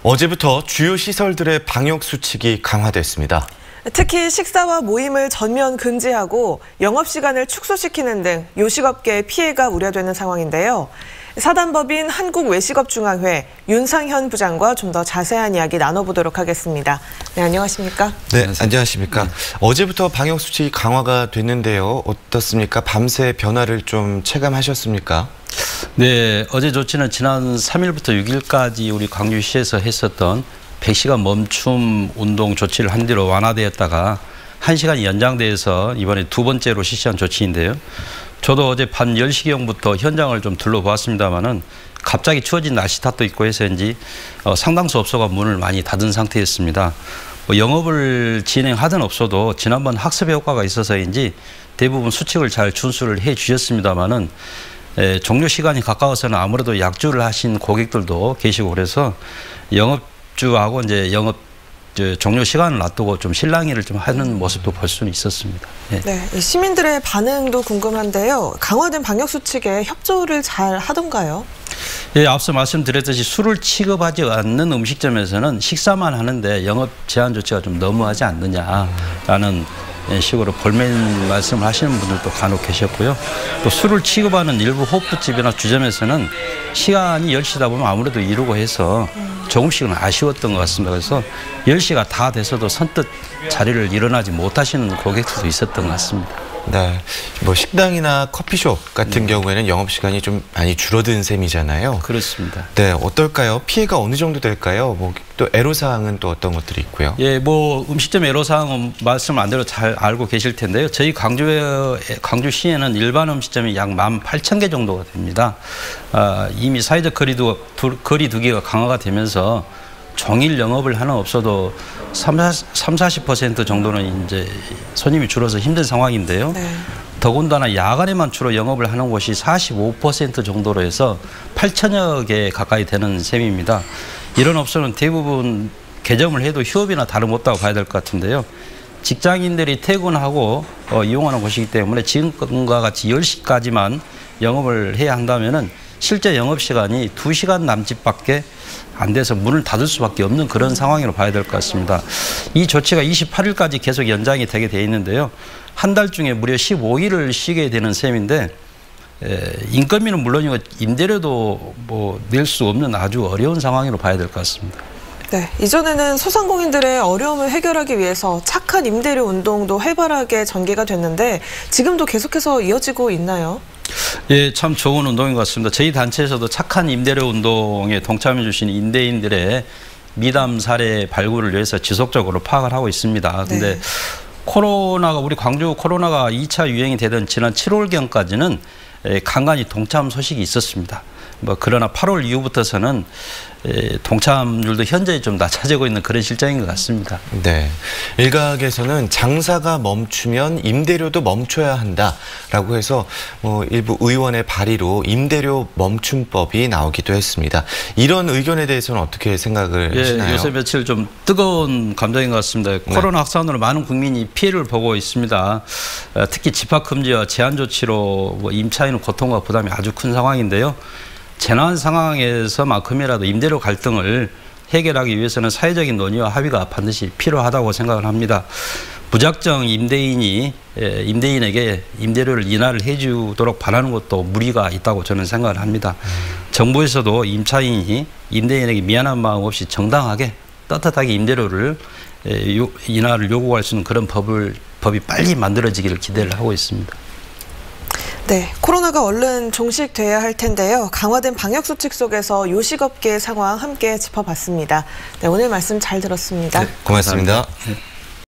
어제부터 주요 시설들의 방역 수칙이 강화됐습니다. 특히 식사와 모임을 전면 금지하고 영업시간을 축소시키는 등 요식업계의 피해가 우려되는 상황인데요. 사단법인 한국외식업중앙회 윤상현 부장과 좀 더 자세한 이야기 나눠보도록 하겠습니다. 네, 안녕하십니까? 네, 안녕하십니까? 어제부터 방역 수칙이 강화가 됐는데요. 어떻습니까? 밤새 변화를 좀 체감하셨습니까? 네, 어제 조치는 지난 3일부터 6일까지 우리 광주시에서 했었던 100시간 멈춤 운동 조치를 한 뒤로 완화되었다가 1시간이 연장돼서 이번에 두 번째로 실시한 조치인데요. 저도 어제 밤 10시경부터 현장을 좀 둘러보았습니다만은 갑자기 추워진 날씨 탓도 있고 해서인지 상당수 업소가 문을 많이 닫은 상태였습니다. 영업을 진행하던 업소도 지난번 학습 효과가 있어서인지 대부분 수칙을 잘 준수를 해 주셨습니다만은 종료 시간이 가까워서는 아무래도 약주를 하신 고객들도 계시고 그래서 영업주하고 이제 영업 종료 시간을 놔두고 좀 실랑이를 좀 하는 모습도 볼 수는 있었습니다. 네, 시민들의 반응도 궁금한데요. 강화된 방역 수칙에 협조를 잘 하던가요? 예, 앞서 말씀드렸듯이 술을 취급하지 않는 음식점에서는 식사만 하는데 영업 제한 조치가 좀 너무하지 않느냐라는 식으로 볼멘 말씀을 하시는 분들도 간혹 계셨고요. 또 술을 취급하는 일부 호프집이나 주점에서는 시간이 10시다 보면 아무래도 이루고 해서 조금씩은 아쉬웠던 것 같습니다. 그래서 10시가 다 돼서도 선뜻 자리를 일어나지 못하시는 고객들도 있었던 것 같습니다. 네, 뭐 식당이나 커피숍 같은 경우에는 영업시간이 좀 많이 줄어든 셈이잖아요. 그렇습니다. 네, 어떨까요? 피해가 어느 정도 될까요? 뭐 또 애로사항은 또 어떤 것들이 있고요? 예, 뭐 음식점 애로사항은 말씀 안 대로 잘 알고 계실 텐데요. 저희 광주시에는 일반 음식점이 약 18,000개 정도가 됩니다. 이미 사회적 거리두기가 강화가 되면서 종일 영업을 하는 업소도 30-40% 정도는 이제 손님이 줄어서 힘든 상황인데요. 네. 더군다나 야간에만 주로 영업을 하는 곳이 45% 정도로 해서 8,000여 개 가까이 되는 셈입니다. 이런 업소는 대부분 개점을 해도 휴업이나 다름없다고 봐야 될 것 같은데요. 직장인들이 퇴근하고 이용하는 곳이기 때문에 지금과 같이 10시까지만 영업을 해야 한다면은 실제 영업시간이 2시간 남짓밖에 안 돼서 문을 닫을 수밖에 없는 그런 상황으로 봐야 될 것 같습니다. 이 조치가 28일까지 계속 연장이 되게 돼 있는데요. 한 달 중에 무려 15일을 쉬게 되는 셈인데 인건비는 물론이고 임대료도 뭐 낼 수 없는 아주 어려운 상황으로 봐야 될 것 같습니다. 네, 이전에는 소상공인들의 어려움을 해결하기 위해서 착한 임대료 운동도 활발하게 전개가 됐는데 지금도 계속해서 이어지고 있나요? 예, 참 좋은 운동인 것 같습니다. 저희 단체에서도 착한 임대료 운동에 동참해 주신 임대인들의 미담 사례 발굴을 위해서 지속적으로 파악을 하고 있습니다. 근데 우리 광주 코로나가 2차 유행이 되던 지난 7월경까지는 간간히 동참 소식이 있었습니다. 그러나 8월 이후부터서는 동참률도 현재 좀 낮아지고 있는 그런 실정인 것 같습니다. 네, 일각에서는 장사가 멈추면 임대료도 멈춰야 한다라고 해서 일부 의원의 발의로 임대료 멈춤법이 나오기도 했습니다. 이런 의견에 대해서는 어떻게 생각을 하시나요? 요새 며칠 좀 뜨거운 감정인 것 같습니다. 코로나 확산으로 많은 국민이 피해를 보고 있습니다. 특히 집합금지와 제한 조치로 임차인의 고통과 부담이 아주 큰 상황인데요. 재난 상황에서만큼이라도 임대료 갈등을 해결하기 위해서는 사회적인 논의와 합의가 반드시 필요하다고 생각을 합니다. 무작정 임대인에게 임대료를 인하를 해주도록 바라는 것도 무리가 있다고 저는 생각을 합니다. 정부에서도 임차인이 임대인에게 미안한 마음 없이 정당하게 떳떳하게 임대료를 인하를 요구할 수 있는 그런 법이 빨리 만들어지기를 기대를 하고 있습니다. 네, 코로나가 얼른 종식돼야 할 텐데요. 강화된 방역수칙 속에서 요식업계의 상황 함께 짚어봤습니다. 네, 오늘 말씀 잘 들었습니다. 네, 고맙습니다. 감사합니다.